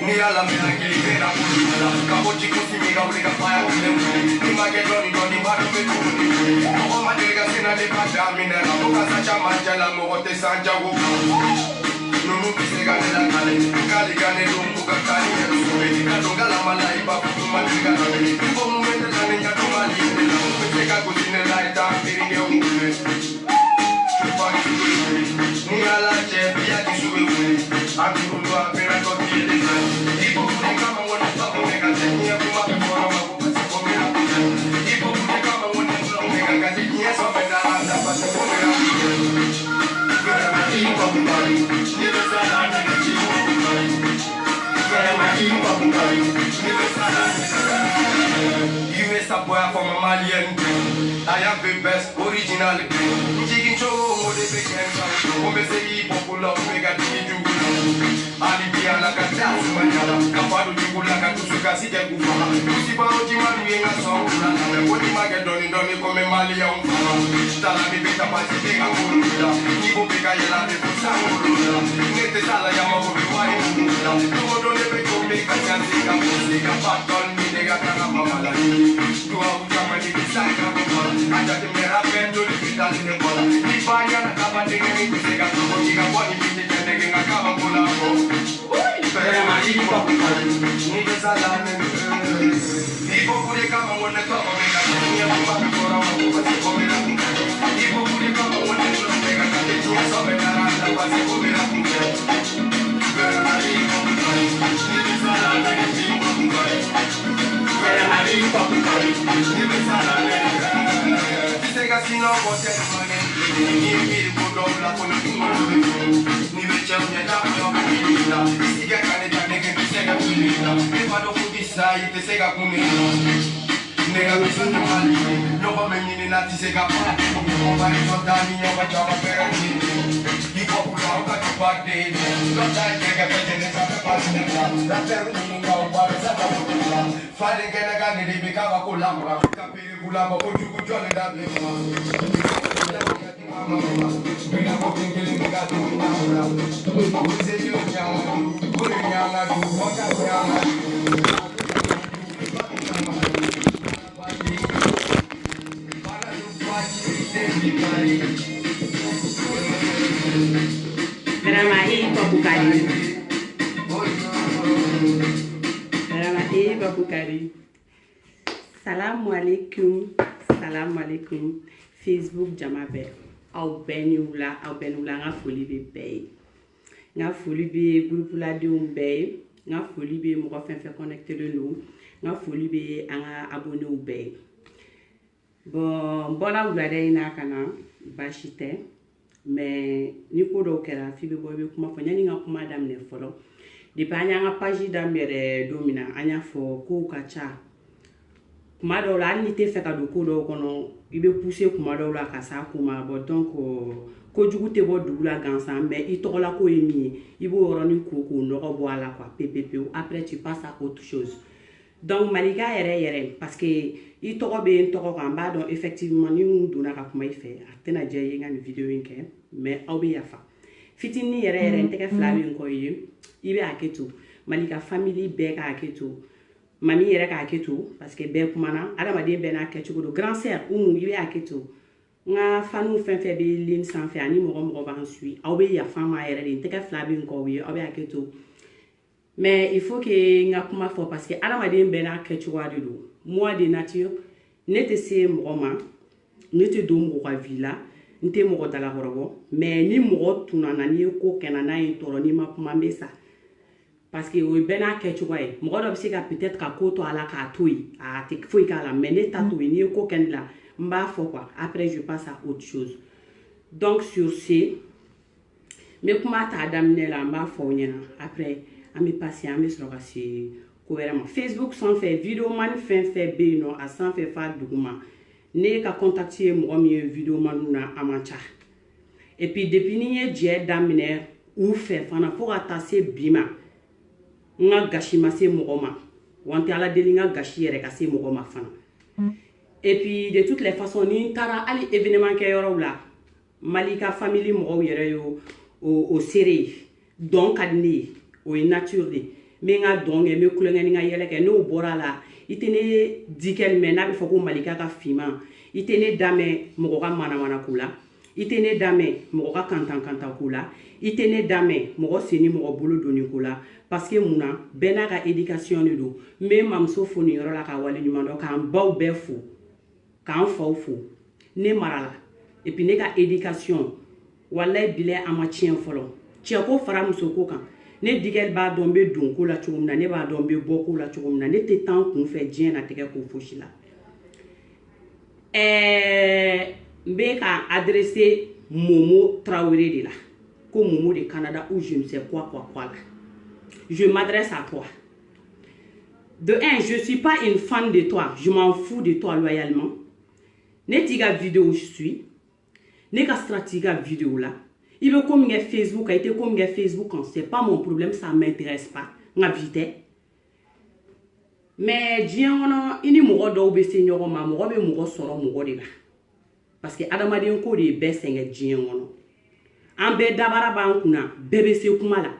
Ni alla mena che li vera pulita Capoci così mi caurica fai a tutte Ni ma che doni doni ma non mi tutti Poco ma dega sena le padami nella boca Sancia mangia la mogote sangia uomo Non mi pisega nella cale Calica nell'ungo cacani e lo sube Cadonga la malai papu tu ma diga la vedi Tipo un momento da negna tu ma lì Nella un pisega così nella età Piringe un cule Chupa che ni alla c'è via che sube uli Anche un tuo appena tutti e Ipo kune kama wana sabu mega Teknia kuma peporo mabuka seko mera kuja Ipo kune kama wana sabu mega Teknia sobe daranda pase kumera kuja Kera ma ipo kumari Nibe sala nega chimu kumari Kera ma ipo kumari Nibe sala nega US a boy from a Malian I am the best original Njigin chogo mode bekensa Ome se ipo kula mega tiju Alibia la kata sumanyala Kapadu jugula katusuka sike kufa Kusipa oji manu yenga songula Name kodi mage doni doni kome mali ya umfama Tala mi beta pasi tega kurula Nibo peka yela beko sangurula Nete sala ya mabobi wari kumula Tumo done beko peka chansi kamusi Kapatol mi nega kanga mamala Dua uchama ni bisaka kumala Aja temera pendo li vitali nembola Nipanya na kaba tege ni kuseka Tumo jiga boni biti tendege nga kaba mula ko Pero marico, ni que salame. Ipo kule kama wone kama mega, ni ya mama bora mama basi komera. Ipo kule kama wone kama mega, ni ya sobe daranda basi komera. Pero marico, ni que salame. Pero marico, ni que salame. Sega sino bote mane, ni mi budo la kono ni becha unya tapio kulina, siga kane tane ke sega kulina, e vado kudisa ite sega kunina. Nega misunu mali, no ba menini na ti sega pa, no ba ni totani ya ba chama perani. Ipo kula uka tupate, no dai kega pete sa pe pasina, da peruni nga ba sa ta kula. Fale kena kane de be ka ba kula mra, ka pe kula ba oju ku jole da be ma. Bina ko pingili nga tu na mra. Uze yo nyama, uri nyama tu, waka nyama. Bukari. Salam alaikum. Salam alaikum. Facebook Jamabe. Au benula nga foli be bay. Nga foli be groupe la de bay. Nga foli be mo fen connecté de nous. Nga foli be anga abonné au bay. Bon, bona wulade ina kana bashite. Mais ni ko do kera fi be boy be kuma fanya ni nga kuma damne folo. Di pa anya nga page damere domina anya fo ko kacha. Kuma do la ni te fe ka do ko do kono ibe pousser kuma do la ka sa kuma bo donc ko jugu te bo dugula gansa mais i to la ko emi ibo roni ko no ko bo ala quoi ppp après tu passes à autre chose. Donc malika yere parce que i to be to ko ba donc effectivement ni nduna ka kuma ife atena je yenga ni video yinke mais obi yafa fitini yere nteke flabi nko yi ibe aketo malika family be ka aketo mami yere ka aketo parce que be kumana adamade be na aketo do grand sœur ibe aketo nga fanu fen fe be lin sans faire ani mo ba nsui obi ya fama yere nteke flabi nko wi obi aketo. Mais il faut que nga kuma fo parce que adamade be na aketo wa de do moi de nature nete se moma nete do mo kwa villa nte mo dala horobo mais ni mo tunana ni ko kenana intoro ni ma kuma mbesa parce que o bena kechu way mo do bisi ka peut-être ka ko to ala ka toyi a te foi ka la mais ne tatoué ni ko ken la mba fo quoi après je passe à autre chose. Donc sur ce me kuma ta daminɛ la n b'a fɔ aw ɲɛna après an bɛ passer an bɛ sɔrɔ ka se ko wɛrɛ ma Facebook sanfɛ video man fɛn fɛn bɛ yen nɔ a sanfɛ f'a duguma ne ka contact ye mɔgɔ min ye video man na a man ca et puis depuis ni ye jɛ daminɛ u fɛ fana fo ka taa se bi ma n ka gasi ma se mɔgɔ ma wa n tɛ ala deli n ka gasi yɛrɛ ka se mɔgɔ ma fana et puis de toutes les façons ni n taara hali événement kɛ yɔrɔw la Malika famille mɔgɔw yɛrɛ yo o seere dɔn ka di ne ye o ye nature de me nga dɔn kɛ me kulonkɛ ni ka yɛlɛ kɛ n'o bɔra la i tɛ ne dikɛli mɛn n'a bɛ fɔ ko Malika ka finman i tɛ ne damɛ mɔgɔ ka manamana ko la i tɛ ne damɛ mɔgɔ ka kantan ko la i tɛ ne damɛ mɔgɔ seni mɔgɔ bolo doni ko la parce que mun na bɛɛ n'a ka éducation de don n bɛ mamuso fo nin yɔrɔ la ka wale ɲuman dɔn k'an baw bɛɛ fo k'an faw fo ne marala et puis ne ka éducation wallahi bilahi a ma tiɲɛ fɔlɔ cɛ ko fara muso ko kan ne digɛli b'a dɔn n bɛ don ko la cogo min na ne b'a dɔn n bɛ bɔ ko la cogo min na ne tɛ taa n kun fɛ diɲɛ na tigɛ ko fosi la n bɛ ka adresser Momo Traoré de la ko Momo de Canada ou je ne sais quoi là je m'adresse à toi de un je suis pas une fan de toi je m'en fous de toi loyalement ne t'i ka vidéo suis ne ka sira t'i ka vidéo la il veut comme Facebook a été comme Facebook quand c'est pas mon problème ça m'intéresse pas nga vite mais diɲɛ kɔnɔ i ni mɔgɔ dɔw bɛ se ɲɔgɔn ma mɔgɔ bɛ mɔgɔ sɔrɔ mɔgɔ de la parce que adamaden ko de ye bɛɛ sɛgɛn diɲɛ kɔnɔ an bɛɛ dabara b'an kunna bɛɛ bɛ se kuma la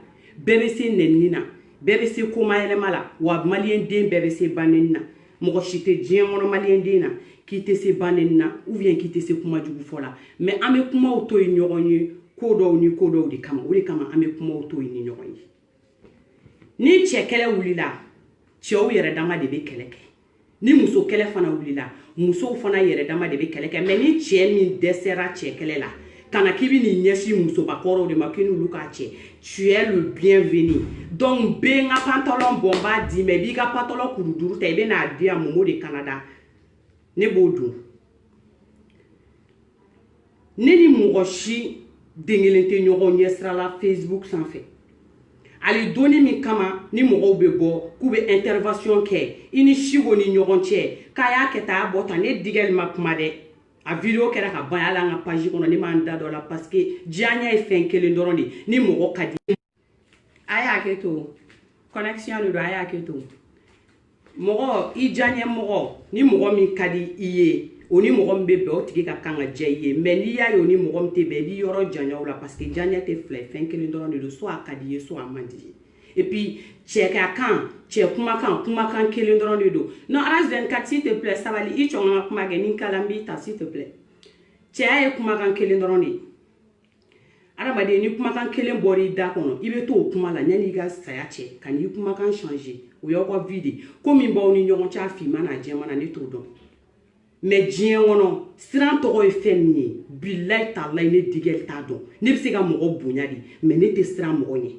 bɛɛ bɛ se nɛnini na bɛɛ bɛ se koma yɛlɛma la wa maliyɛn den bɛɛ bɛ se banɛni na mɔgɔ si tɛ diɲɛ kɔnɔ maliyɛn den na k'i tɛ se banɛni na ou bien k'i tɛ se kuma jugu fɔ la mais an bɛ kumaw to yen ɲɔgɔn ye ko dɔw ni ko dɔw de kama o de kama an bɛ kumaw to yen ni ɲɔgɔn ye ni cɛ kɛlɛ wulila cɛw yɛrɛ dama de bɛ kɛlɛ kɛ ni muso kɛlɛ fana wulila musow fana yɛrɛ dama de bɛ kɛlɛ kɛ mais ni cɛ min dɛsɛra cɛ kɛlɛ la kana k'i bɛ n'i ɲɛsin musobakɔrɔw de ma k'i n'olu k'a cɛ tu es le bienvenu donc bɛ n ka pantalon bɔ n b'a d'i ma i b'i ka pantalon kuru duuru ta i bɛ n'a di yan Momo de Canada ne b'o dun ne ni mɔgɔ si den kelen tɛ ɲɔgɔn ɲɛsira la Facebook sanfɛ ali doni min kama ni mɔgɔw bɛ bɔ k'u bɛ intervention kɛ i ni Sigo ni ɲɔgɔn cɛ k'a y'a kɛ tan a bɔ tan ne digɛli ma kuma dɛ a video kɛra ka ban hali an ka page kɔnɔ ne m'an da dɔ la parce que diyaɲa ye fɛn kelen dɔrɔn de ni mɔgɔ ka di a y'a kɛ to connexion de don a y'a kɛ to mɔgɔ i diyaɲɛ mɔgɔ ni mɔgɔ min ka di i ye o ni mɔgɔ min bɛ bɛn o tigi ka kan ka diya i ye mais n'i y'a ye o ni mɔgɔ min tɛ bɛn i b'i yɔrɔ janya o la parce que diyaɲa tɛ fila ye fɛn kelen dɔrɔn de don soit a ka di i ye soit a man di i ye et puis cɛ ka kan cɛ kumakan kelen dɔrɔn de don non RS24 s'il te plaît sabali i cɔn ka kuma kɛ ni n kala n b'i ta s'il te plaît cɛya ye kumakan kelen dɔrɔn de ye adamaden ni kumakan kelen bɔra i da kɔnɔ i bɛ to o kuma la yanni i ka saya cɛ ka n'i kumakan changer o y'aw ka vie de ko min b'aw ni ɲɔgɔn cɛ a finman n'a jɛman na ne t'o dɔn mais diɲɛ kɔnɔ siran tɔgɔ ye fɛn min ye bilahi talahi ne digɛli t'a dɔn ne bɛ se ka mɔgɔ bonya de mais ne tɛ siran mɔgɔ ɲɛ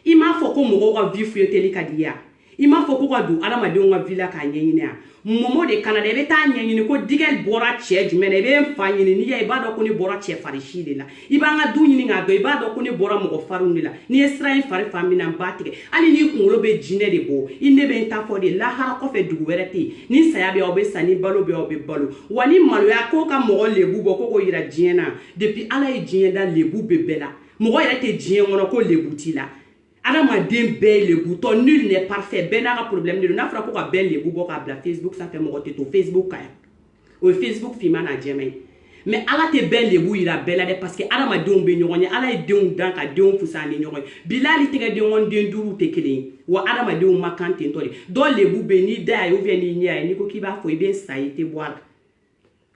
i m'a fɔ ko mɔgɔw ka vie fuyeteli ka di ya i m'a fɔ ko ka don adamadenw ka vie la k'a ɲɛɲini ya Momo de Canada i bɛ taa ɲɛɲini ko digɛli bɔra cɛ jumɛn na i bɛ n fa ɲini n'i y'a i b'a dɔn ko ne bɔra cɛ fari si de la i b'an ka du ɲini k'a dɔn i b'a dɔn ko ne bɔra mɔgɔ farinw de la n'i ye sira in fari fan min na n b'a tigɛ hali n'i kunkolo bɛ jinɛ de bɔ i ne bɛ n ta fɔ de lahara kɔfɛ dugu wɛrɛ tɛ yen ni saya bɛ aw bɛ sa ni balo bɛ aw bɛ balo wa ni maloya ko ka mɔgɔ lebu bɔ ko k'o yira diɲɛ na depuis ala ye diɲɛ da lebu bɛ bɛɛ la mɔgɔ yɛrɛ tɛ diɲɛ kɔnɔ ko lebu t'i la adamaden bɛɛ ye lebutɔ nul n'est parfait bɛɛ n'a ka problème de don n'a fɔra ko ka bɛɛ lebu bɔ k'a bila Facebook sanfɛ mɔgɔ tɛ to Facebook kan yan o ye Facebook finman n'a jɛman ye mais ala tɛ bɛɛ lebu yira bɛɛ la dɛ parce que adamadenw bɛ ɲɔgɔn ye ala ye denw dan ka denw fusaya ni ɲɔgɔn ye bilali tɛgɛden den duuru tɛ kelen ye wa adamadenw ma kan ten tɔ de dɔ lebu bɛ n'i da ye ou bien n'i ɲɛ ye n'i ko k'i b'a fɔ i bɛ sa i tɛ bɔ a la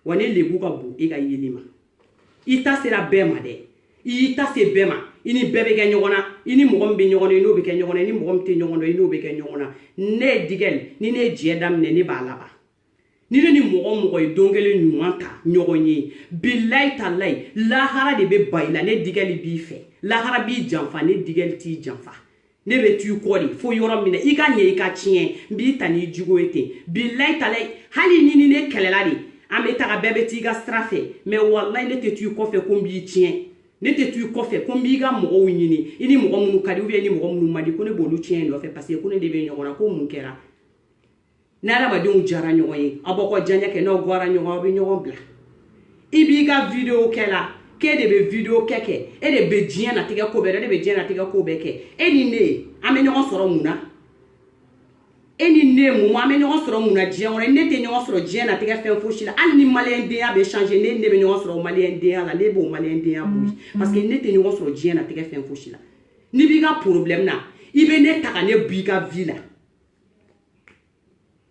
wa ne lebu ka bon e ka yeli ma i ta sera bɛɛ ma dɛ i y'i ta se bɛɛ ma i ni bɛɛ bɛ kɛ ɲɔgɔn na i ni mɔgɔ min bɛ ɲɔgɔn na i n'o bɛ kɛ ɲɔgɔn na i ni mɔgɔ min tɛ ɲɔgɔn na i n'o bɛ kɛ ɲɔgɔn na ne ye digɛli ni ne ye jɛ daminɛ ne b'a laban ni ne ni mɔgɔ mɔgɔ ye don kelen ɲuman ta ɲɔgɔn ye bilahi talahi lahara de bɛ ba i la ne digɛli b'i fɛ lahara b'i janfa ne digɛli t'i janfa ne bɛ t'u kɔ de fo yɔrɔ min na i ka ɲɛ i ka tiɲɛ n b'i ta n'i jugo ye ten bilahi talahi hali ni ne kɛlɛla de an bɛ taga bɛɛ bɛ t'i ka sira fɛ mais wallahi ne tɛ t'u kɔfɛ ko n b'i tiɲɛ ne te tu kɔfɛ ko n b'i ka mɔgɔw ɲini i ni mɔgɔ minnu ka di ou bien i ni mɔgɔ minnu man di ko ne b'olu tiɲɛ nɔfɛ parce que ko ne de bɛ ɲɔgɔn na ko mun kɛra ni adamadenw jara ɲɔgɔn ye aw b'aw ka diyaɲɛ kɛ n'aw guwara ɲɔgɔn aw bɛ ɲɔgɔn bila i b'i ka video kɛ la k'e de bɛ video kɛ e de bɛ diɲɛ natigɛ ko bɛɛ e de bɛ diɲɛ natigɛ ko bɛɛ kɛ e ni ne an bɛ ɲɔgɔn sɔrɔ mun na e ni ne mun an bɛ ɲɔgɔn sɔrɔ mun na diɲɛ kɔnɔ ne tɛ ɲɔgɔn sɔrɔ diɲɛ natigɛ fɛn fosi la hali ni maliyɛn denya bɛ changer ne bɛ ɲɔgɔn sɔrɔ maliyɛn denya la ne b'o maliyɛn denya bɔ yen parce que ne tɛ ɲɔgɔn sɔrɔ diɲɛ natigɛ fɛn fosi la ni b'i ka problème na i bɛ ne ta ka ne b'i ka vie la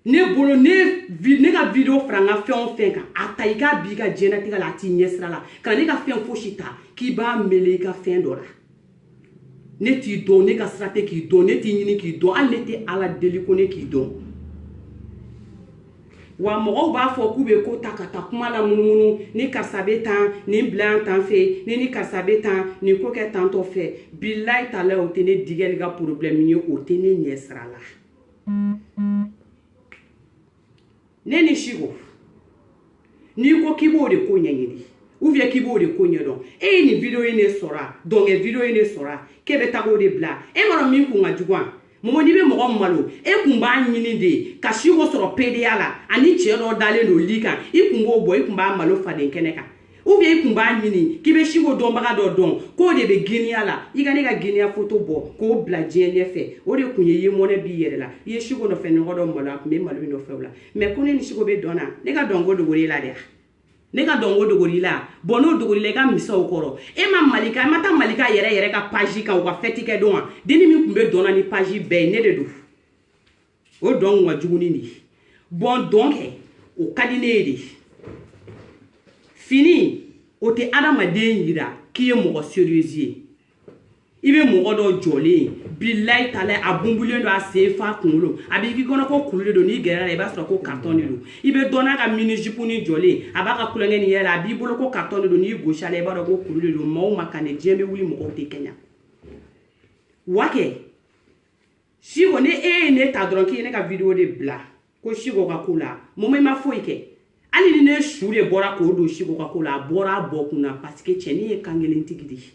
ne bolo ne ka video fara n ka fɛn o fɛn kan a ta i ka b'i ka diɲɛnatigɛ la a t'i ɲɛ sira la ka ne ka fɛn fosi ta k'i b'a mele i ka fɛn dɔ la ne t'i dɔn ne ka sira tɛ k'i dɔn ne t'i ɲini k'i dɔn hali ne tɛ ala deli ko ne k'i dɔn wa mɔgɔw b'a fɔ k'u bɛ ko ta ka taa kuma la munumunu ni karisa bɛ tan nin bila yan tan fɛ ni karisa bɛ tan nin ko kɛ tan tɔ fɛ bilayi tala o tɛ ne digɛli ka problème ye o tɛ ne ɲɛ sira la ne ni Chico n'i ko k'i b'o de ko ɲɛɲini ou bien k'i b'o de ko ɲɛdɔn e ye nin video in de sɔrɔ dɔnkɛ video in de sɔrɔ k'e bɛ taa k'o de bila e m'a dɔn min kun ka jugu mɔgɔ n'i bɛ mɔgɔ malo e kun b'a ɲini de ka Chico sɔrɔ PDA la ani cɛ dɔ dalen don lit kan i kun b'o bɔ i kun b'a malo faden kɛnɛ kan ou bien i kun b'a ɲini k'i bɛ Chico dɔnbaga dɔ dɔn k'o de bɛ giniya la i ka ne ka giniya photo bɔ k'o bila diɲɛ ɲɛfɛ o de kun ye mɔnɛ b'i yɛrɛ la i ye Chico nɔfɛ ɲɔgɔn dɔ malo a kun bɛ malo in nɔfɛ o la mais ko ne ni Chico bɛ dɔn na ne ka dɔnko dogori la dɛ ne ka dɔnko dogori la bon n'o dogori la i ka misa o kɔrɔ e ma Malika e ma taa Malika yɛrɛ ka page kan u ka fête kɛ don wa denni min kun bɛ dɔn na ni page bɛɛ ye ne de don o dɔn ka jugu ni de bon dɔn kɛ o ka di ne ye de fini o tɛ adamaden yira k'i ye mɔgɔ sérieux ye i bɛ mɔgɔ dɔ jɔlen bilayi tala a bunbulen don a sen fa kunkolo a b'i k'i kɔnɔ ko kulu de don n'i gɛrɛla i b'a sɔrɔ ko carton de don i bɛ dɔn n'a ka mini jupe ni jɔlen a b'a ka kulonkɛ ni yɛrɛ a b'i bolo ko carton de don n'i gosi a la i b'a dɔn ko kulu de don maaw ma kan dɛ diɲɛ bɛ wuli mɔgɔw tɛ kɛɲɛ wa kɛ Chico ne e ye ne ta dɔrɔn k'i ye ne ka video de bila ko Chico ka ko la moment i ma foyi kɛ hali ni ne su de bɔra k'o don Chico ka ko la a bɔra a bɔ kun na parce que cɛnin ye kan kelen tigi de ye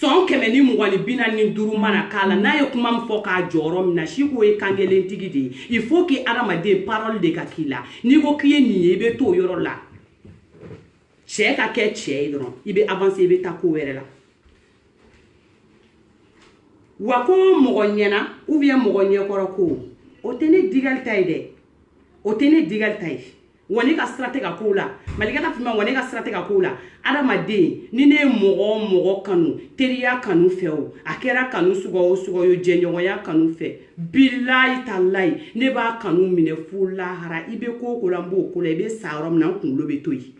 sɔn 145 mana k'a la n'a ye kuma min fɔ k'a jɔyɔrɔ min na Chico ye kan kelen tigi de ye il faut que adamaden parole de ka k'i la n'i ko k'i ye nin ye i bɛ to o yɔrɔ la cɛ ka kɛ cɛ ye dɔrɔn i bɛ avancer i bɛ taa ko wɛrɛ la wa ko mɔgɔ ɲɛna ou bien mɔgɔ ɲɛkɔrɔ ko o tɛ ne digali ta ye dɛ o tɛ ne digali ta ye wa ne ka sira tɛ ka ko la Malika ta fima wa ne ka sira tɛ ka ko la adamaden ni ne ye mɔgɔ kanu teriya kanu fɛ o a kɛra kanu suguya o suguya ye jɛɲɔgɔnya kanu fɛ bilayi talayi ne b'a kanu minɛ fo lahara i bɛ ko o ko la n b'o ko la i bɛ sa yɔrɔ min na n kunkolo bɛ to yen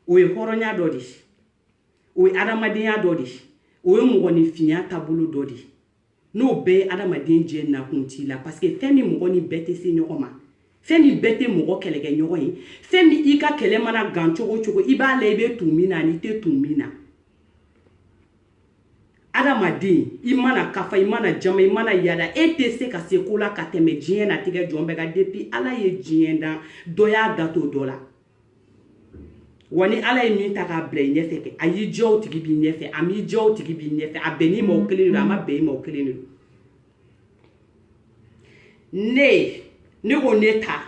o ye hɔrɔnya dɔ de ye o ye adamadenya dɔ de ye o ye mɔgɔninfinya taabolo dɔ de ye n'o bɛɛ ye adamaden jɛ nakun t'i la parce que fɛn min mɔgɔ ni bɛɛ tɛ se ɲɔgɔn ma fɛn min bɛɛ tɛ mɔgɔ kɛlɛkɛ ɲɔgɔn ye fɛn min i ka kɛlɛ mana gan cogo o cogo i b'a la i bɛ tun min na ani i tɛ tun min na adamaden i mana kafa i mana jama i mana yada e tɛ se ka se ko la ka tɛmɛ diɲɛ natigɛ jɔn bɛɛ kan depuis ala ye diɲɛ dan dɔ y'a da to dɔ la wa ni ala ye min ta k'a bila i ɲɛfɛ kɛ a y'i diya o tigi b'i ɲɛfɛ a m'i diya o tigi b'i ɲɛfɛ a bɛnn'i ma o kelen de don a ma bɛn i ma o kelen de don ne ko ne ta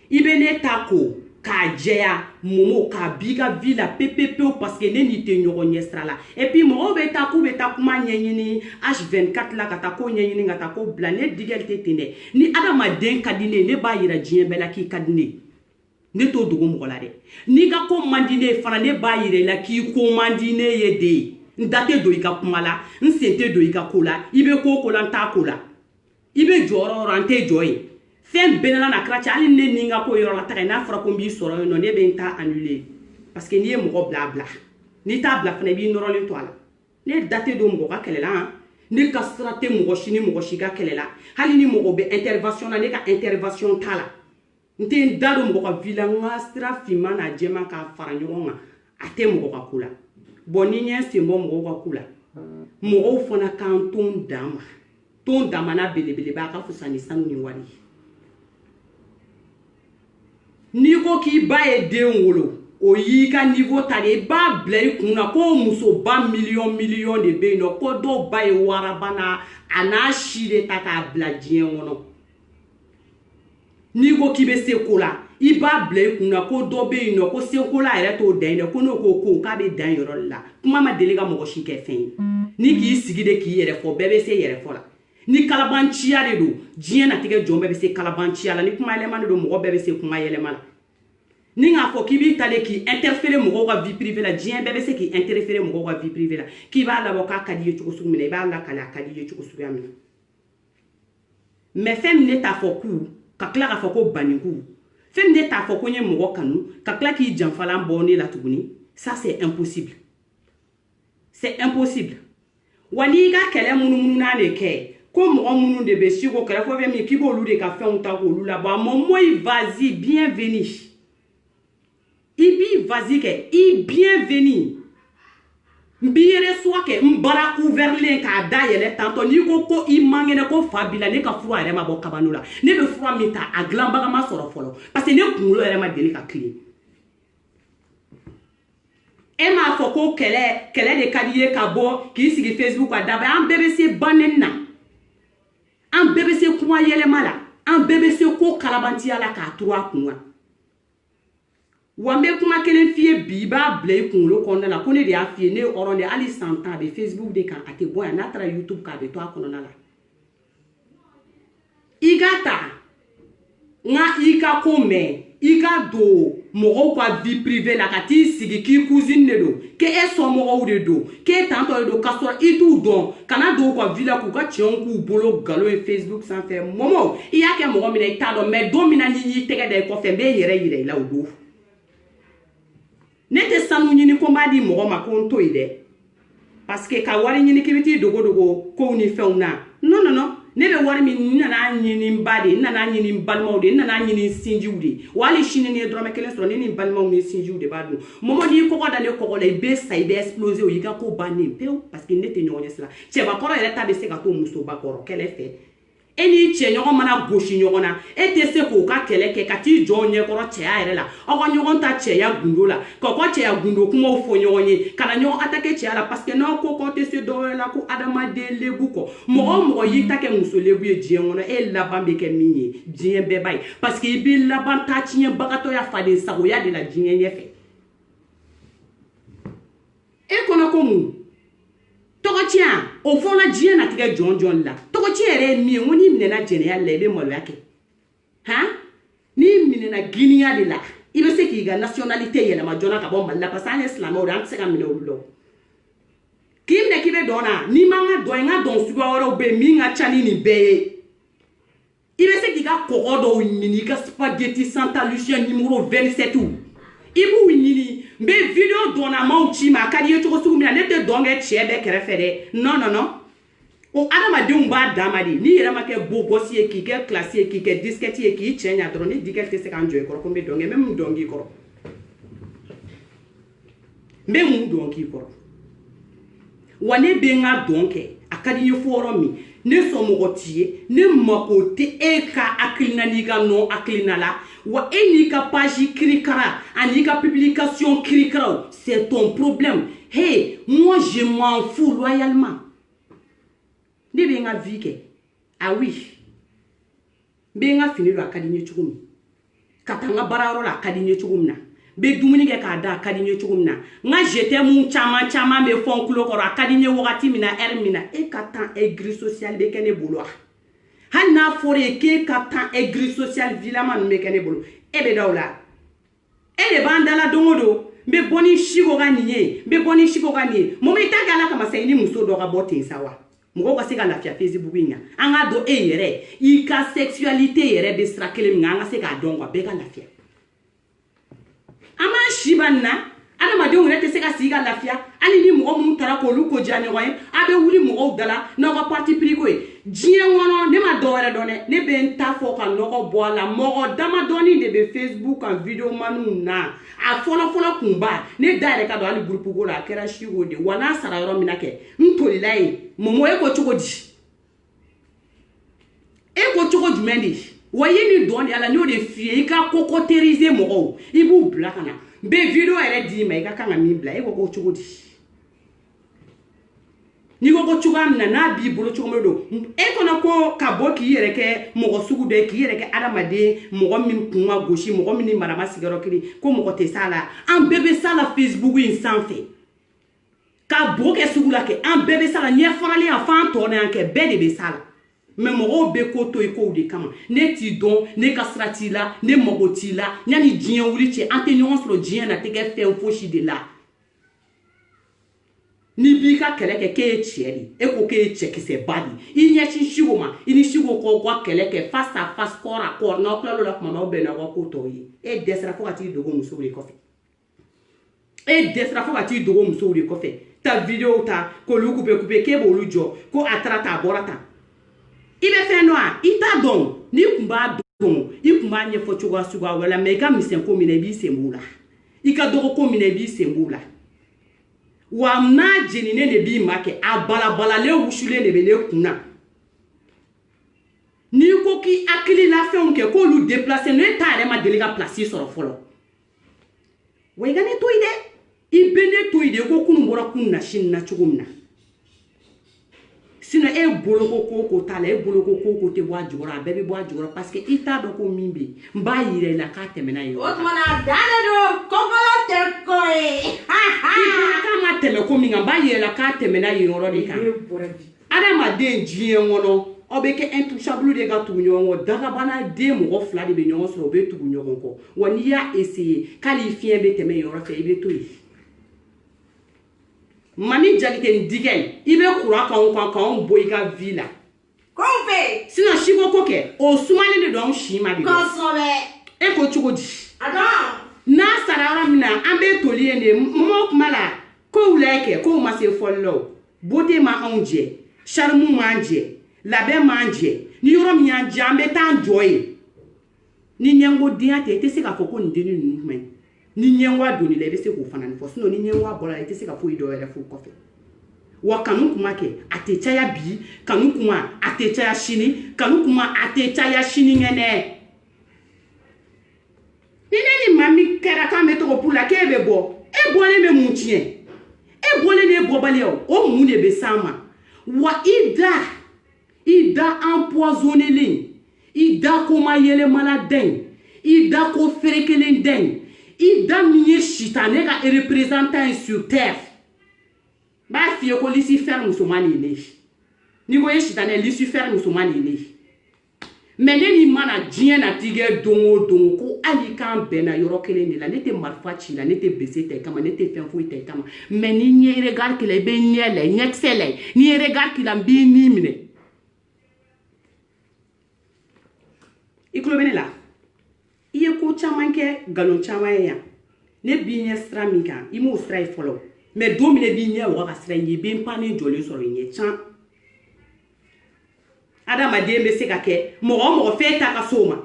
i bɛ ne ta ko k'a jɛya momo k'a b'i ka vie la pepepewu parce que ne n'i tɛ ɲɔgɔn ɲɛ sira la et puis mɔgɔw bɛ taa k'u bɛ taa kuma ɲɛɲini H24 la ka taa ko ɲɛɲini ka taa ko bila ne digɛli tɛ ten dɛ ni adamaden ka di ne ye ne b'a yira diɲɛ bɛɛ la k'i ka di ne ye ne t'o dogo mɔgɔ la dɛ n'i ka ko man di ne ye fana ne b'a yira i la k'i ko man di ne ye de n da tɛ don i ka kuma la n sen tɛ don i ka ko la i bɛ ko o ko la n t'a ko la i bɛ jɔ yɔrɔ o yɔrɔ n tɛ jɔ yen fɛn bɛɛ nana kɛra cɛ hali ne ni n ka ko yɔrɔ la taga n'a fɔra ko n b'i sɔrɔ yen nɔ ne bɛ n ta annuler parce que n'i ye mɔgɔ bila a bila n'i t'a bila fana i b'i nɔrɔlen to a la ne da tɛ don mɔgɔ ka kɛlɛ la ne ka sira tɛ mɔgɔ si ni mɔgɔ si ka kɛlɛ la hali ni mɔgɔ bɛ intervention na ne ka intervention t'a la n tɛ n da don mɔgɔ ka vie la n ka sira finman n'a jɛman k'a fara ɲɔgɔn kan a tɛ mɔgɔ ka ko la bon ni n ye n sen bɔ mɔgɔw ka ko la mɔgɔw fana k'an to n dan ma to n dan ma n'a belebeleba a ka fisa ni sanu ni wari n'i ko k'i ba ye den wolo o y'i ka niveau ta de b'a bila I kunna ko muso ba million de be yen nɔ ko dɔw ba ye warabana a n'a si de ta k'a bila diɲɛ kɔnɔ n'i ko k'i bɛ se ko la I b'a bila I kunna ko dɔ bɛ yen nɔ ko se ko la yɛrɛ t'o dan dɛ ko n'o ko k'a bɛ dan yɔrɔ de la kuma ma deli ka mɔgɔ si kɛ fɛn ye ni k'i sigi de k'i yɛrɛ fɔ bɛɛ bɛ se yɛrɛ fɔ la ni kalabanciya de don diɲɛ natigɛ jɔn bɛɛ bɛ se kalabanciya la ni kuma yɛlɛma de don mɔgɔ bɛɛ bɛ se kuma yɛlɛma la ni k'a fɔ k'i b'i ta de k'i interférer mɔgɔw ka vie privée la diɲɛ bɛɛ bɛ se k'i interférer mɔgɔw ka vie privée la k'i b'a labɔ k'a ka d'i ye cogo sugu min na I b'a lakale a ka d'i ye cogo suguya min na mais fɛn min ne t'a fɔ ku ka tila k'a fɔ ko baniku fɛn min ne t'a fɔ ko n ye mɔgɔ kanu ka tila k'i janfalan bɔ ne la tuguni ça c'est impossible wa n'i ka kɛlɛ munumuna de kɛ ko mɔgɔ minnu de bɛ si ko kɛrɛfɛ bɛ min k'i b'olu de ka fɛnw ta k'olu labɔ a ma moi vas-y bienvenue I b'i vas-y kɛ I bienvenue n b'i reçoit kɛ n bara ouvertlen k'a da yɛlɛ tantɔ n'i ko I man kɛnɛ ko fa b'i la ne ka fura yɛrɛ ma bɔ kabano la ne bɛ fura min ta a dilanbaga ma sɔrɔ fɔlɔ parce que ne kunkolo yɛrɛ ma deli ka kilen e m'a fɔ ko kɛlɛ de ka di ye ka bɔ k'i sigi Facebook ka dabɛ an bɛɛ bɛ se banɛni na an bɛɛ bɛ se kuma yɛlɛma la an bɛɛ bɛ se ko kalabantiya la k'a turu a kun wa wa n bɛ kuma kelen f'i ye bi I b'a bila I kunkolo kɔnɔna la ko ne de y'a f'i ye ne ye hɔrɔn de hali san 10 a bɛ Facebook de kan a tɛ bɔ yan n'a taara YouTube kan a bɛ to a kɔnɔna la I ka ta nka I ka ko mɛn I ka don mɔgɔw ka vie privée la ka t'i sigi k'i cousine de don k'e somɔgɔw de don k'e tantɔ de don k'a sɔrɔ I t'u dɔn kana don u ka vie la k'u ka tiɲɛw k'u bolo nkalon ye Facebook sanfɛ mɔmɔ I y'a kɛ mɔgɔ min na I t'a dɔn mais don min na n'i y'i tɛgɛ da I kɔfɛ n bɛ yɛrɛ yira I la o don ne tɛ sanu ɲini ko n b'a di mɔgɔ ma ko n to yen dɛ parce que ka wari ɲini k'i bɛ t'i dogo kow ni fɛnw na non ne bɛ wari min n nana ɲini n ba de n nana ɲini n balimaw de n nana ɲini n sinjiw de wa hali sini ni ye dɔrɔmɛ kelen sɔrɔ ne ni n balimaw ni sinjiw de b'a dun mɔmɔ n'i kɔgɔ da ne kɔgɔ la I bɛ sa I bɛ exploser o y'i ka ko bannen pewu parce que ne tɛ ɲɔgɔn ɲɛ sira cɛbakɔrɔ yɛrɛ ta bɛ se ka to musobakɔrɔ kɛlɛ fɛ e n'i cɛ ɲɔgɔn mana gosi ɲɔgɔn na e tɛ se k'o ka kɛlɛ kɛ ka t'i jɔ ɲɛkɔrɔ cɛya yɛrɛ la aw ka ɲɔgɔn ta cɛya gundo la k'aw ka cɛya gundo kumaw fɔ ɲɔgɔn ye ka na ɲɔgɔn attaquer cɛya la parce que n'aw ko k'aw tɛ se dɔwɛrɛ la ko adamaden lebu kɔ mɔgɔ o mɔgɔ y'i ta kɛ muso lebu ye diɲɛ kɔnɔ e laban bɛ kɛ min ye diɲɛ bɛɛ b'a ye parce que I b'i laban ta tiɲɛbagatɔya faden sagoya de la diɲɛ ɲɛfɛ e kɔnɔ ko mun tɔgɔtiɲɛ o fɔla diɲɛ natigɛ jɔn la tɔgɔtiɲɛ yɛrɛ ye min ye ko n'i minɛna jɛnɛya la I bɛ maloya kɛ n'i minɛna giniya de la I bɛ se k'i ka nationalité yɛlɛma joona ka bɔ Mali la parce que an ye silamɛw de an tɛ se ka minɛ olu la k'i minɛ k'i bɛ dɔn na n'i ma n ka dɔn n ka dɔn suguya wɛrɛw bɛ yen min ka ca ni nin bɛɛ ye I bɛ se k'i ka kɔgɔ dɔw ɲini I ka spaghetti Santa Lucia numéro 27 I b'u ɲini n bɛ video dɔnnamaw ci ma a ka di I ye cogo sugu min na ne tɛ dɔn kɛ cɛ bɛɛ kɛrɛfɛ dɛ non o adamadenw b'a dan ma de n'i yɛrɛ ma kɛ beau gosse ye k'i kɛ classe ye k'i kɛ disquette ye k'i cɛ ɲa dɔrɔn ni dikɛl tɛ se k'an jɔ I kɔrɔ ko n bɛ dɔn kɛ n bɛ mun dɔn k'i kɔrɔ n bɛ mun dɔn k'i kɔrɔ wa ne bɛ n ka dɔn kɛ a ka di I ye fo yɔrɔ min ne somɔgɔ t'i ye ne mako tɛ e ka hakilina n'i ka non hakilina la wa e n'i ka page kirikara ani ka publication kirikaraw c'est ton problème hey moi je m'en fous loyalement ne bɛ n ka vie kɛ ah oui n bɛ n ka fini don a ka di n ye cogo min ka taa n ka baarayɔrɔ la a ka di n ye cogo min na n bɛ dumuni kɛ k'a da a ka di n ye cogo min na n ka jetɛmu caman bɛ fɔ n tulo kɔrɔ a ka di n ye wagati min na heure min na e ka temps aigri social bɛ kɛ ne bolo wa hali n'a fɔra e k'e ka temps aigri social vilama ninnu bɛ kɛ ne bolo e bɛ da o la e de b'an dala don o don n bɛ bɔ ni siko ka nin ye n bɛ bɔ ni siko ka nin ye mɔmɔ i t'a kɛ ala kama sa I ni muso dɔ ka bɔ ten sa wa mɔgɔw ka se ka lafiya Facebook in kan an ka dɔn e yɛrɛ I ka sexualité yɛrɛ bɛ sira kelen min kan an ka se k'a dɔn wa bɛɛ ka lafiya an b'an si ban nin na adamadenw yɛrɛ tɛ se ka sigi ka lafiya hali ni mɔgɔ minnu taara k'olu ko diya ɲɔgɔn ye a bɛ wuli mɔgɔw dala n'aw ka parti pris ko ye diɲɛ kɔnɔ ne ma dɔwɛrɛ dɔn dɛ ne bɛ n ta fɔ ka nɔgɔ bɔ a la mɔgɔ damadɔni de bɛ Facebook kan video maniw na a fɔlɔfɔlɔ kunba ne da yɛrɛ ka don hali groupe ko la a kɛra siko de wa n'a sara yɔrɔ min na kɛ n tolila ye mɔmɔ e ko cogo di e ko cogo jumɛn de Voyez ni donne à la de filles, il a cocotérisé mon il vous blague. Be vidéo elle dit, mais il a quand même blague, il va go to ni ko chuga na na bi bolo chuga do e kono ko kabo ki yere ke mo sugu de ki yere ke adamade mo min kuma goshi mo min marama sigaro kiri ko mo te sala an bebe sala Facebook in sanfé kabo ke sugu la ke an bebe sala nye farali an fan to ne an ke be de be sala mais mo be ko to e ko de kama ne ti don ne kasrati la ne mogoti la nyani dien wuli ti antenyon so dien na te ke fe foshi de la ni bi ka kele ke chieli e ko ke cheki se badi inya chi shigoma ini shigo ko kwa kele ke face à face corps à corps na oklo la kuma obe na ko to yi e desra fo ati dogo musuri ko fe e desra fo ati dogo musuri ko fe ta video ta ko lu coupe ke bo lu jo ko atrata borata ibe fe no a ita don ni kumba don ikumba nye fo chuga suga wala mega misen ko mine bi sembula ika dogo ko mine bi sembula wa na jenine ne bi make abala le wushule ne bele kuna ni ko ki akili la fe onke ko lu déplacer ne ta re ma déléga placer sur folo we gane to ide ibene to ide ko kunu bora kunna shinna chugumna sino e boloko ko tala e boloko ko te boa jora bebe boa jora parce que ita do ko mimbe mba yire la ka temena yo otmana dana do kokolo te ko e kama teme ko minga mba yire la ka temena yo ro de kan adama den jien wono obeke intouchable de ga tugu nyongo daga bana de mo fla de be nyongo so be tugu nyongo ko woni ya essayer qualifier be teme yo ro fe be to yi mami jagite ndigen ibe kura kan boy ka villa konfe sino shigo koke o sumali de don shima de konsobe e ko chugodi adam na sarara mina ambe toliye ne mo kumala ko uleke ko ma se follow bote ma anje charmu manje labe manje ni yoro mi anje ambe tan joy ni nyango diate te se ka foko ndeni numen ni nyenwa doni le be se ko fana fo sino ni nyenwa bola ite se ka fo ido ele fo kofe wa kanu kuma ke atecha ya bi kanu kuma atecha ya shini kanu kuma atecha ya shini ngene ni mami kera ka meto ko pula ke be bo e bole me muntien e bole ne bobale o mu ne be sama wa ida empoisonné lin ida ko mayele maladen ida ko ferekelen den ida miye chitane ka représentant sur terre ba fiye ko Lucifer musumani ne ni ko ye chitane Lucifer musumani ne mene ni mana dien na tige dongo ko ali kan bena yoro kele ne la ne te marfa chi la ne te bese te kama ne te fen fo te kama mais ni nye regard que le be nyele nyetsele ni regard ki la mbi ni mine iklo bene la iye ko chaman ke galon chaman ya ne binye stra mi kan imo stra follow mais do mi ne binye wa ka stra yi be pani jole so yin chan adama de be se ka ke mo fe ta ka soma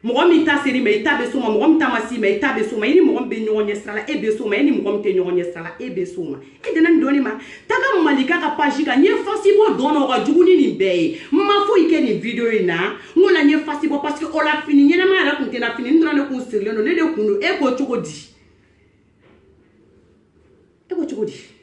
mo mi ta seri me ta be soma mo mi ta masi me ta be soma ini mo be nyon stra la e be soma ini mo te nyon stra la e be soma e de nan doni ma ta ka malika ka pajika nye fasibo dono ka juguni ni be ma fo ike ni video ina ngola nye fasibo parce que o la fini nyena ma ra kunte na fini ndra ne ko sirle no ne de kunu e ko chukodi e ko chukodi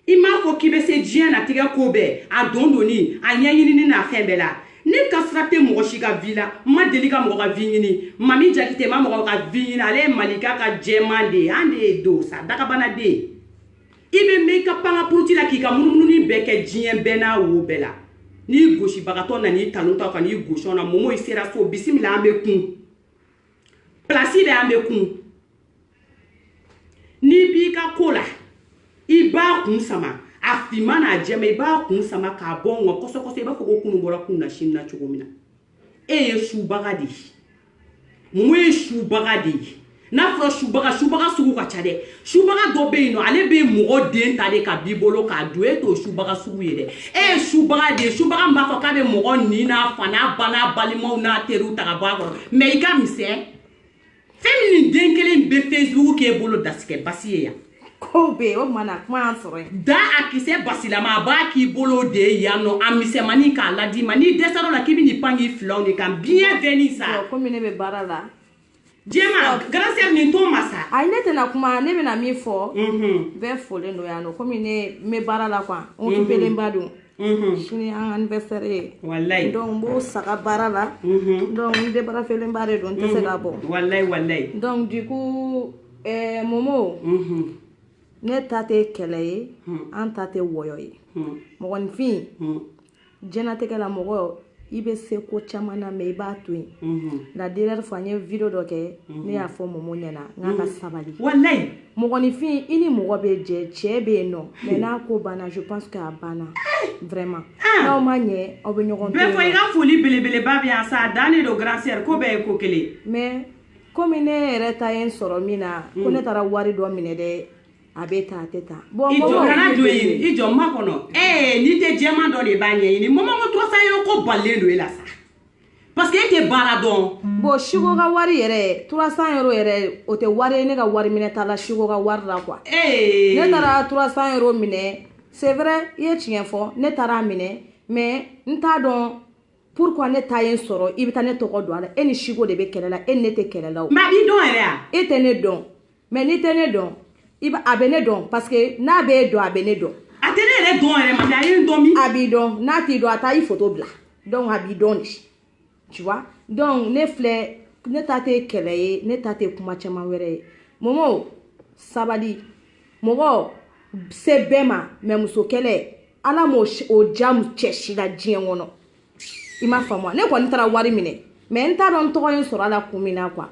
ima fo kibe se dien na tiga kobe a dondoni a nyanyini ni na fembela ni kasrate mo shika villa ma delika mo ka vinyini mami jakite ma mo ka vinyini ale malika ka jemande ande do sa daka bana de ibe me ka panga puruti la kika munumunu ni beke dien bena wo bela ni goshi bagato na ni tanuta ka ni goshi na momo isera so bisimila ambe kun placide ambe kun ni bi ka kola iba kun sama afima na jema iba kun sama ka bongo koso iba foko kunu bora kunna shinna chugomina eye shubagadi mwe shubagadi na fro shubaga sugu ka chade shubaga do be no ale be mo den tale ka bibolo ka due to shubaga sugu yede shubaga mba fa ka be mo ni na fana bana balimo na teru ta ba ko me ika mise femini denkele be Facebook ke bolo daske basiye ya ko be o mana kuma sɔrɔ da a kisɛ basilama a b'a k'i bolo de yan nɔ a misɛmani k'a ladi ma ni dɛsɛr'o la k'i bɛ nin pan k'i filaw de kan bienvenue sa komi ne bɛ baara la jɛma grâce nin to ma sa ayi ne tɛna kuma ne bɛna min fɔ bɛɛ folen don yan nɔ komi ne n bɛ baara la quoi occupelenba don sini an anniversaire ye wallahi donc n b'o saga baara la donc n débarrasselenba de don n tɛ se ka bɔ wallahi donc du coup Momo ne ta tɛ kɛlɛ ye an ta tɛ wɔyɔ ye mɔgɔninfin jɛnatigɛ la mɔgɔ i bɛ se ko caman na mais i b'a to yen la dernière fois n ye vidéo dɔ kɛ ne y'a fɔ Momo ɲɛna n k'a ka sabali wallahi mɔgɔninfin i ni mɔgɔ bɛ jɛ cɛ bɛ yen nɔ mais n'a ko banna je pense que a banna vraiment n'aw ma ɲɛ aw bɛ ɲɔgɔn to yen bɛɛ fɔ i ka foli belebeleba bɛ yan sa a dannen don grand sœur ko bɛɛ ye ko kelen mais komi ne yɛrɛ ta ye n sɔrɔ min na ko ne taara wari dɔ minɛ dɛ a bɛ ta a tɛ ta bon i jɔ kana don yen i jɔ ma kɔnɔ ni tɛ jɛman dɔ de b'a ɲɛɲini mama ko 300 euro ko balilen don e la sa parce que e tɛ baara dɔn bon Siko ka wari yɛrɛ 300 euro yɛrɛ o tɛ wari ye ne ka wari minɛ ta la Siko ka wari la quoi ne taara 300 euro minɛ c'est vrai i ye tiɲɛ fɔ ne taara a minɛ mais n t'a dɔn pourquoi ne ta ye n sɔrɔ i bɛ taa ne tɔgɔ don a la e ni Siko de bɛ kɛlɛ la e ni ne tɛ kɛlɛ la o mais a b'i dɔn yɛrɛ a e tɛ ne dɔn mais n'i tɛ ne dɔn a bɛ ne dɔn parce que n'a bɛ e dɔn a bɛ ne dɔn a tɛ ne yɛrɛ dɔn yɛrɛ mais a ye n dɔn min a b'i dɔn n'a t'i dɔn a taa i photo bila donc a b'i dɔn de tu vois donc ne filɛ ne ta tɛ kɛlɛ ye ne ta tɛ kuma caman wɛrɛ ye Momo sabali mɔgɔ se bɛɛ ma mais muso kɛlɛ ala m'o ja cɛ si la diɲɛ kɔnɔ i m'a faamu ne kɔni taara wari minɛ mais n t'a dɔn n tɔgɔ ye sɔrɔ a la kun min na quoi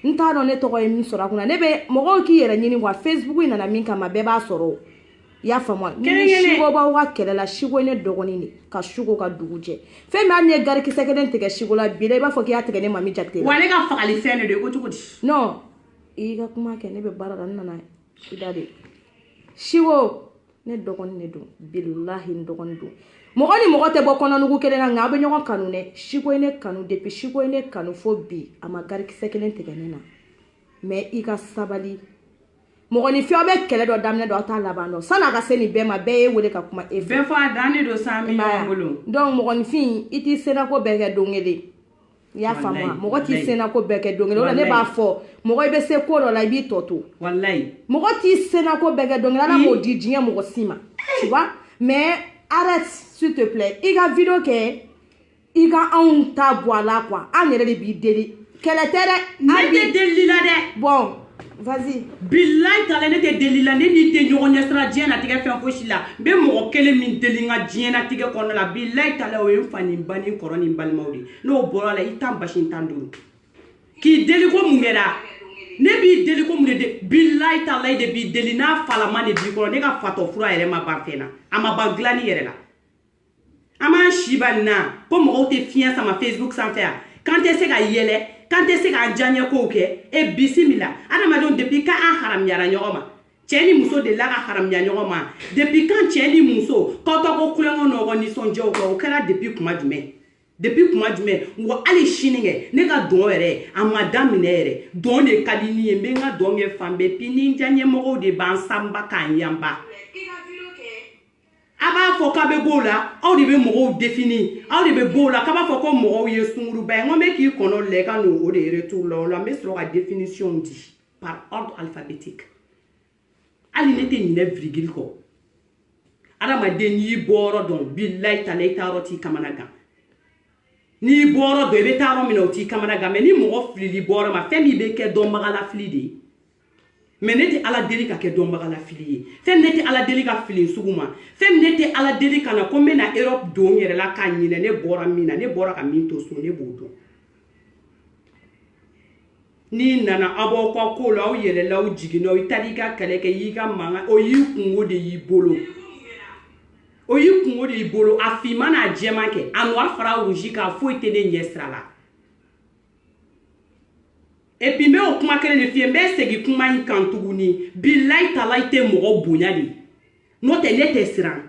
n t'a dɔn ne tɔgɔ ye min sɔrɔ a kun na ne bɛ mɔgɔw k'i yɛrɛ ɲini quoi Facebook in nana min kama bɛɛ b'a sɔrɔ i y'a faamu ni Siko b'aw ka kɛlɛ la Siko ye ne dɔgɔnin de ka Siko ka dugu jɛ fɛn min hali ni ye garikisɛ kelen tigɛ Siko la bi la i b'a fɔ k'i y'a tigɛ ne Mami Jakite la wa ne ka fagali fɛn de don i ko cogo di non i ka kuma kɛ ne bɛ baara la n nana i da de Siko ne dɔgɔnin de don bilahi n dɔgɔnin don mɔgɔ ni mɔgɔ tɛ bɔ kɔnɔnugu kelen na nka a bɛ ɲɔgɔn kanu dɛ Siko ye ne kanu depuis Siko ye ne kanu fo bi a ma garikisɛ kelen tigɛ ne na mais i ka sabali mɔgɔninfin aw bɛ kɛlɛ dɔ daminɛ dɔ aw t'a laban dɔn san'a ka se nin bɛɛ ma bɛɛ ye wele ka kuma e fɛ bɛɛ fɔ a dannen don sa mi ɲɔgɔn bolo donc mɔgɔninfin i t'i senako bɛɛ kɛ don kelen i y'a faamu wa mɔgɔ t'i senako bɛɛ kɛ don kelen o la ne b'a fɔ mɔgɔ i bɛ se ko dɔ la i b'i tɔ to wallahi mɔgɔ t'i senako bɛɛ kɛ don kelen ala m'o di diɲɛ mɔgɔ si ma tu vois mais arrête s'il te plaît i ka vidéo kɛ i ka anw ta bɔ a la quoi an yɛrɛ de b'i deli kɛlɛ tɛ dɛ ne tɛ deli la dɛ bon vas-y billahi taala ne tɛ deli la ne n'i tɛ ɲɔgɔn ɲɛ sira diɲɛ latigɛ fɛn fosi la n bɛ mɔgɔ kelen min deli n ka diɲɛ latigɛ kɔnɔna la billahi taala o ye n fa ni n ba ni n kɔrɔ ni n balimaw de n'o bɔra la i tan basi n tan duuru k'i deli ko mun kɛra ne b'i deli ko mun de billahi taala de b'i deli n'a falama de b'i kɔrɔ ne ka fatɔ fura yɛrɛ ma ban fɛn na a ma ban dilanni yɛrɛ la an b'an si ba nin na ko mɔgɔw tɛ fiɲɛ sama Facebook sanfɛ yan k'an tɛ se ka yɛlɛ k'an tɛ se k'an diyaɲɛ kow kɛ e bisimila adamadenw depuis k'an haramuyara ɲɔgɔn ma cɛ ni muso delila ka haramuya ɲɔgɔn ma depuis quand cɛ ni muso k'aw tɔ ko kulonkɛ n'aw nisɔndiyaw kɛ o kɛra depuis kuma jumɛn depuis kuma jumɛn wa hali sini kɛ ne ka dɔn yɛrɛ a ma daminɛ yɛrɛ dɔn de ka di ni ye n bɛ n ka dɔn kɛ fan bɛɛ puis ni n diyaɲɛmɔgɔw de b'an sanba k'an yanba a b'a fɔ k'a bɛ b'o la aw de bɛ mɔgɔw défini aw de bɛ b'o la k'a b'a fɔ ko mɔgɔw ye sunguruba ye n ko n bɛ k'i kɔnɔ lɛ ka n'o de retour la o la n bɛ sɔrɔ ka définition di par ordre alphabétique hali ne tɛ ɲinɛ virgule kɔ adamaden n'i bɔ yɔrɔ dɔn billahi taala i taa yɔrɔ t'i kamana gan n'i bɔ yɔrɔ dɔn i bɛ taa yɔrɔ min na o t'i kamana gan mais ni mɔgɔ filili bɔ yɔrɔ ma fɛn min bɛ kɛ dɔnbaga la fili de ye mais ne tɛ ala deli ka kɛ dɔnbaga la fili ye fɛn ne tɛ ala deli ka fili sugu ma fɛn ne tɛ ala deli ka na ko n bɛ na Europe don n yɛrɛ la k'a ɲinɛ ne bɔra min na ne bɔra ka min to so ne b'o dɔn n'i nana aw b'aw ka ko la aw yɛlɛla aw jiginna aw taara i ka kɛlɛ kɛ y'i ka mankan o y'i kungo de y'i bolo o y'i kungo de y'i bolo a finman n'a jɛman kɛ a noir fara rouge kan foyi tɛ ne ɲɛ sira la et puis n bɛ o kuma kelen de f'i ye n bɛ segin kuma in kan tuguni billahi taala i tɛ mɔgɔ bonya de n'o tɛ ne tɛ siran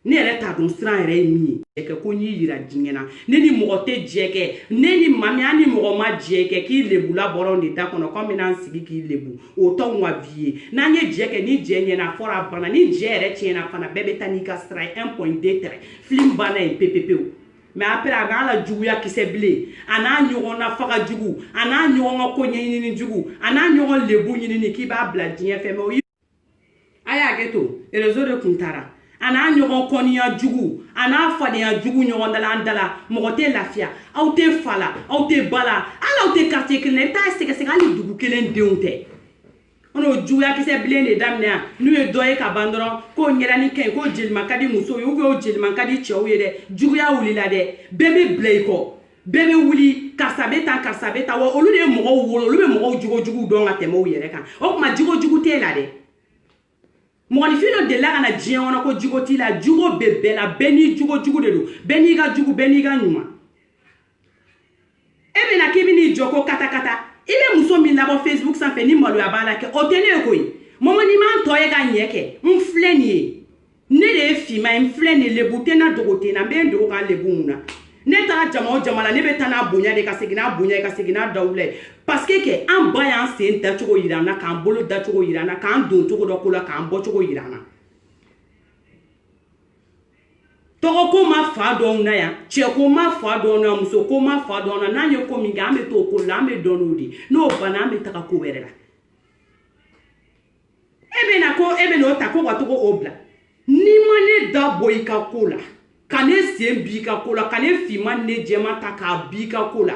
ne yɛrɛ t'a dɔn siran yɛrɛ ye min ye kɛ ko n'i yira diɲɛ na ne ni mɔgɔ tɛ jɛ kɛ ne ni mami an ni mɔgɔ ma jɛ kɛ k'i lebula bɔrɔw de da kɔnɔ k'an bɛna sigi k'i lebu o t'anw ka vie ye n'an ye jɛ kɛ ni jɛ ɲɛna fɔra a banna ni jɛ yɛrɛ tiɲɛna fana bɛɛ bɛ taa n'i ka sira ye 1.2 tɛrɛ film banna yen pepepewu mais après a b'a la juguya kisɛ bilen a n'a ɲɔgɔn na faga jugu a n'a ɲɔgɔn ka ko ɲɛɲini jugu a n'a ɲɔgɔn lebu ɲinini k'i b'a bila diɲɛ fɛ mais o a y'a kɛ to réseau de kun taara a n'a ɲɔgɔn kɔniya jugu a n'a fadenya jugu ɲɔgɔn dala an dala mɔgɔ tɛ lafiya aw tɛ fa la aw tɛ ba la hali aw tɛ quartier kelen na i t'a sɛgɛsɛgɛ hali dugu kelen denw tɛ n'o juguya kisɛ bilen de daminɛ yan n'u ye dɔ ye ka ban dɔrɔn k'o ɲɛdani ka ɲi k'o jelima ka di musow ye ou bien o jelima ka di cɛw ye dɛ juguya wulila dɛ bɛɛ bɛ bila i kɔ bɛɛ bɛ wuli karisa bɛ tan karisa bɛ tan wa olu de ye mɔgɔw wolo olu bɛ mɔgɔw jogojugu dɔn ka tɛmɛ u yɛrɛ kan o tuma jogojugu t'e la dɛ mɔgɔnifin dɔ delila ka na diɲɛ kɔnɔ ko jugo t'i la jugo bɛ bɛɛ la bɛɛ n'i jogojugu de don bɛɛ n'i ka jugu bɛɛ n'i ka ɲuman e bɛna k'i bɛn'i jɔ ko katakata i bɛ muso min labɔ Facebook sanfɛ ni maloya b'a la kɛ o tɛ ne ye koyi mɔmɔ n'i m'an tɔ ye ka ɲɛ kɛ n filɛ nin ye ne de ye finma ye n filɛ nin ye lebu tɛ n na dogo tɛ n na n bɛ n dogo k'an lebu mun na ne taara jama o jama la ne bɛ taa n'a bonya de ka segin n'a bonya ka segin n'a dawula ye parce que kɛ an ba y'an sen dacogo yira an na k'an bolo dacogo yira an na k'an don cogo dɔ ko la k'an bɔ cogo yira an na tɔgɔko ma fa dɔn na yan cɛko ma fa dɔn na musoko ma fa dɔn na n'an ye ko min kɛ an bɛ t'o ko la an bɛ dɔn n'o de n'o banna an bɛ taga ko wɛrɛ la e bɛ na ko e bɛ n'o ta ko ka togo o bila n'i ma ne da bɔ i ka ko la ka ne sen bi ka ko la ka ne finma ne jɛma ta k'a bi ka ko la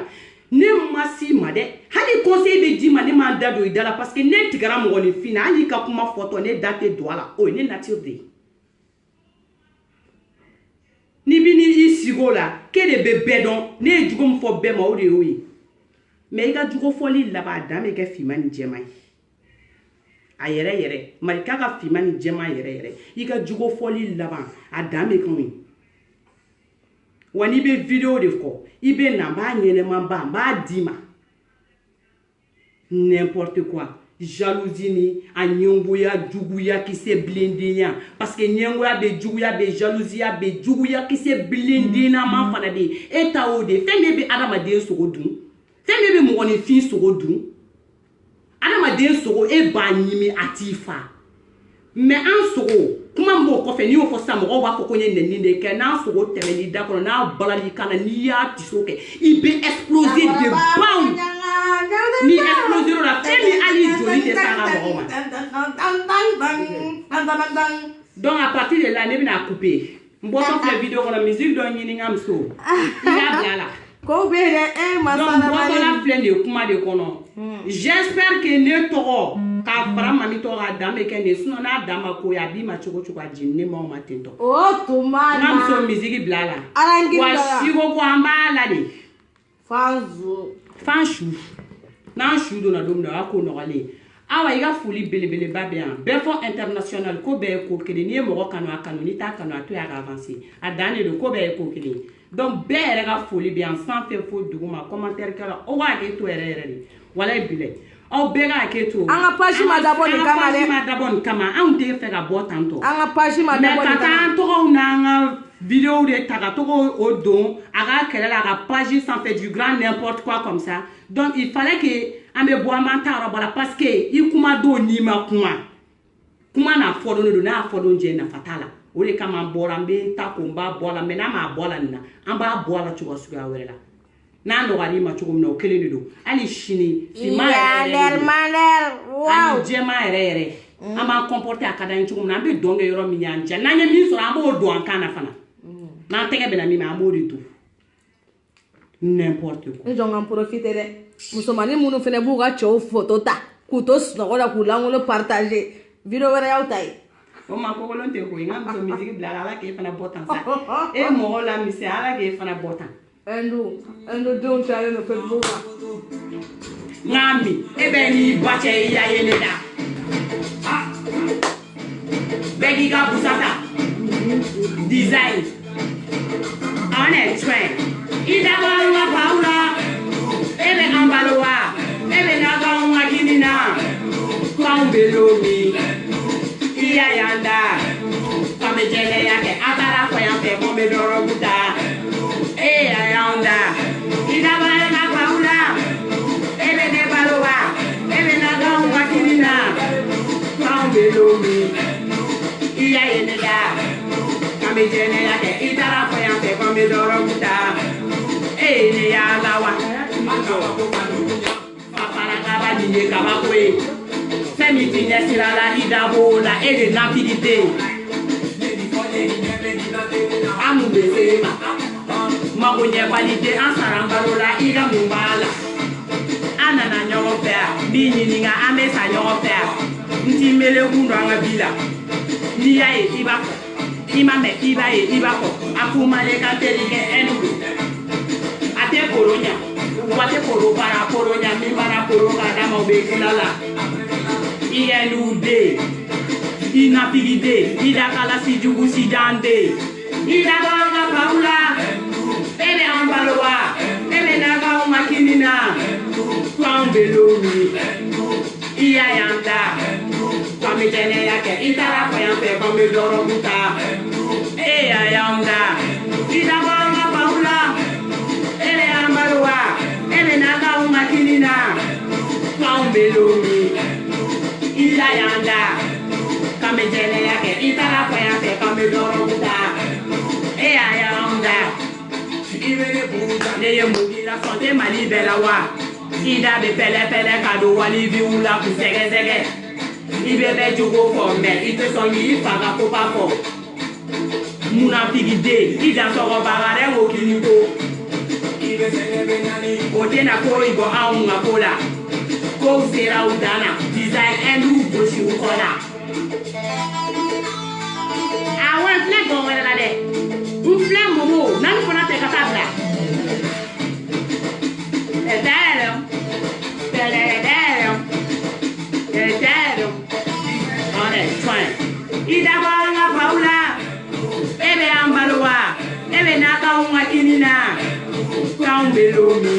ne ma si ma dɛ hali conseil bɛ d'i ma ne m'an da don i da la parce que ne tigɛra mɔgɔninfin na hali i ka kuma fɔtɔ ne da tɛ don a la o ye ne nature de ye ni bi ni i sigo la k'e de bɛ bɛɛ dɔn ne ye jugu min fɔ bɛɛ ma o de y'o ye mais i ka jugu fɔli laban a dan bɛ kɛ finma ni jɛma ye a yɛrɛ yɛrɛ marika ka finma ni jɛma yɛrɛ yɛrɛ i ka jugu fɔli laban a dan bɛ k'o ye wa n'i bɛ video de fɔ i bɛ na n b'a ɲɛnɛma ba n b'a d'i ma n'importe quoi jalousie ni a ɲɛngoya juguya kisɛ bilendenya parce que ɲɛngoya bɛ juguya bɛ jalousie bɛ juguya kisɛ bilendenama fana bɛ yen e ta o de fɛn min bɛ adamaden sogo dun fɛn min bɛ mɔgɔninfin sogo dun adamaden sogo e b'a ɲimi a t'i fa mais an sogo kuma min b'o kɔfɛ n'i y'o fɔ sisan mɔgɔw b'a fɔ ko n ye nɛni de kɛ n'an sogo tɛmɛn'i da kɔnɔ n'a balali kan na n'i y'a tiso kɛ i bɛ exploser de baw n'i exploser o la fɛn min hali joli tɛ sanga mɔgɔ ma donc à partir de là ne bɛna couper n bɔtɔ filɛ video kɔnɔ musique dɔ ɲini n ka muso i y'a bila a la ko bɛ dɛ donc n bɔtɔla filɛ nin ye kuma de kɔnɔ j'espère que ne tɔgɔ k'a fara mami tɔgɔ k'a dan bɛ kɛ nin ye sinon n'a dan ma ko ye a b'i ma cogo cogo a jeni ne m'aw ma ten tɔ o tuma na n ka muso musique bila a la wa siko ko an b'a la de fan su n'an su donna don min na o y'a ko nɔgɔlen awa i ka foli belebeleba bɛ yan bɛɛ fɔ international ko bɛɛ ye ko kelen n'i ye mɔgɔ kanu a kanu n'i t'a kanu a to ye a ka avancer a dan de don ko bɛɛ ye ko kelen donc bɛɛ yɛrɛ ka foli bɛ yan sanfɛ fo duguma commentaire kɛla o b'a kɛ to yɛrɛ yɛrɛ de walayi bilayi aw bɛɛ k'a kɛ to an ka page ma dabɔ nin kama dɛ an ka page ma dabɔ nin kama anw tɛ fɛ ka bɔ tantɔ an ka page ma dabɔ nin kama mais ka taa an tɔgɔw n'an ka vidéo de ta ka tɔgɔ o don a ka kɛlɛ la a ka page sanfɛ du grand n'importe quoi comme ça donc il fallait que an bɛ bɔ an b'an ta yɔrɔ bala parce que i kuma don n'i ma kuma n'a fɔdon de don n'a fɔdon jɛ nafa t'a la o de kama an bɔra an bɛ ta ko n b'a bɔ a la mais n'a m'a bɔ a la nin na an b'a bɔ a la cogo suguya wɛrɛ la n'a nɔgɔyal'i ma cogo min na o kelen de don hali sini finma yɛrɛ hali jɛma yɛrɛ yɛrɛ an b'an comporter a ka d'an ye cogo min na an bɛ dɔn kɛ yɔrɔ min y'an diya n'an ye min sɔrɔ an b'o don an kan na fana n'an tɛgɛ bɛnna min ma an b'o de don n'importe quoi. Ni jɔn ka profiter dɛ musomanin minnu fana b'u ka cɛw photo ta k'u to sunɔgɔ la k'u lankolon partager video wɛrɛ y'aw ta ye o ma kɔkɔlon tɛ koyi n ka muso musique bila ala k'e fana bɔ tan sa e mɔgɔ la misɛn ala k'e fana bɔ tan ɛndu denw cayalen don Facebook kan nka mi e bɛ n'i ba cɛ i y'a ye ne la bɛɛ k'i ka busata design on est train i dabɔra n ka faw la e bɛ an balo wa e bɛ n'a k'anw ka kini na k'anw bɛ lomi i y'a y'an da k'an bɛ jɛlɛya kɛ a taara fɛ ko n bɛ dɔrɔgu ta e yɛrɛ y'anw da i dabɔra ka faw la e bɛ ne balo wa e bɛ na k'anw hakili na k'anw bɛ lomi i y'a ye ne da k'an bɛ jɛnɛya kɛ i taara fɔ yan fɛ ko n bɛ dɔrɔgu ta e ye ne y'a la wa paparakaba nin ye kabako ye fɛn min t'i ɲɛsira la i dabɔ o la e de nafigi tɛ yen an mun bɛ se ma mago ɲɛbali tɛ an sara an balo la i ka mun b'a la an nana ɲɔgɔn fɛ yan b'i ɲininka an bɛ sa ɲɔgɔn fɛ yan n t'i melekun dɔn an ka bi la n'i y'a ye i b'a fɔ i ma mɛn i b'a ye i b'a fɔ a kun male ka teli kɛ ɛnu don a tɛ koro ɲa wa tɛ koro bara koro ɲa min bara koro k'a d'a ma o bɛ kila la i yɛ n'u den i nafigi den i dakala si jugu si jan den i dabɔra ka faw la e bɛ an balo wa e bɛ na k'anw ma kini na k'anw bɛ lomi i y'a y'an da k'an bɛ jɛnɛya kɛ i taara fɔ yan fɛ k'an bɛ dɔrɔgu ta e y'a y'an da i dabɔra ka faw la e bɛ an balo wa e bɛ na k'anw ma kini na k'anw bɛ lomi i y'a y'an da k'an bɛ jɛnɛya kɛ i taara fɔ yan fɛ k'an bɛ dɔrɔgu ta e y'a y'an da ne ye mun k'i la sɔn tɛ Mali bɛɛ la wa i da bɛ pɛlɛ-pɛlɛ ka don walibiw la k'u sɛgɛsɛgɛ i bɛ bɛɛ jogo fɔ mɛ i tɛ sɔn k'i fa ka koba fɔ munafigi den i dansɔgɔbaga dɛ ko k'i to o tɛna ko i bɔ anw ka ko la kow sera u dan na design ɛn'u gosi u kɔ la awɔ n filɛ gɔn wɛrɛ la dɛ n filɛ momo n'ale fana tɛ ka taa bila i dabɔra ka faw la e bɛ an balo wa e bɛ na k'anw ka kini na k'anw bɛ lomi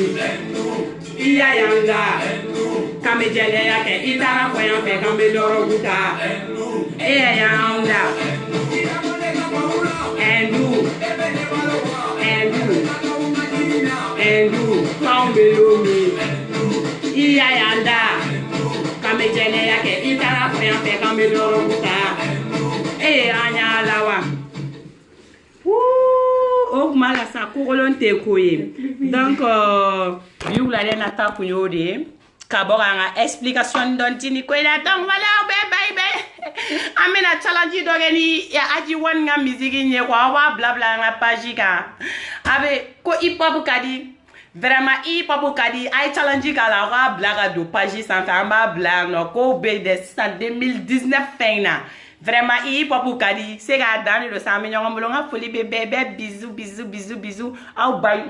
i y'a y'an da k'an bɛ jɛnɛya kɛ i taara fɔ yan fɛ k'an bɛ dɔrɔgu ta e y'a y'an da ɛndu k'anw bɛ lomi i y'a y'an da k'an bɛ jɛnɛya kɛ i taara fɔ yan fɛ k'an bɛ dɔrɔgu ta e an y'a la wa o kuma la sa kokolon tɛ ko ye donc bi wulalen nata kun y'o de ye ka bɔ k'an ka explication dɔn ti ni ko in na donc voilà aw bɛɛ bye an bɛna challenge dɔ kɛ ni Aji One ka musique ye quoi aw b'a bila an ka page kan a bɛ ko hip hop ka di vraiment hip hop ka di a ye challenge k'a la aw k'a bila ka don page sanfɛ an b'a bila yan nɔ ko bɛ de sisan 2019 fɛn in na vraiment hip hop ka di se k'a dan de don sa an bɛ ɲɔgɔn bolo n ka foli bɛ bɛɛ bisous aw bye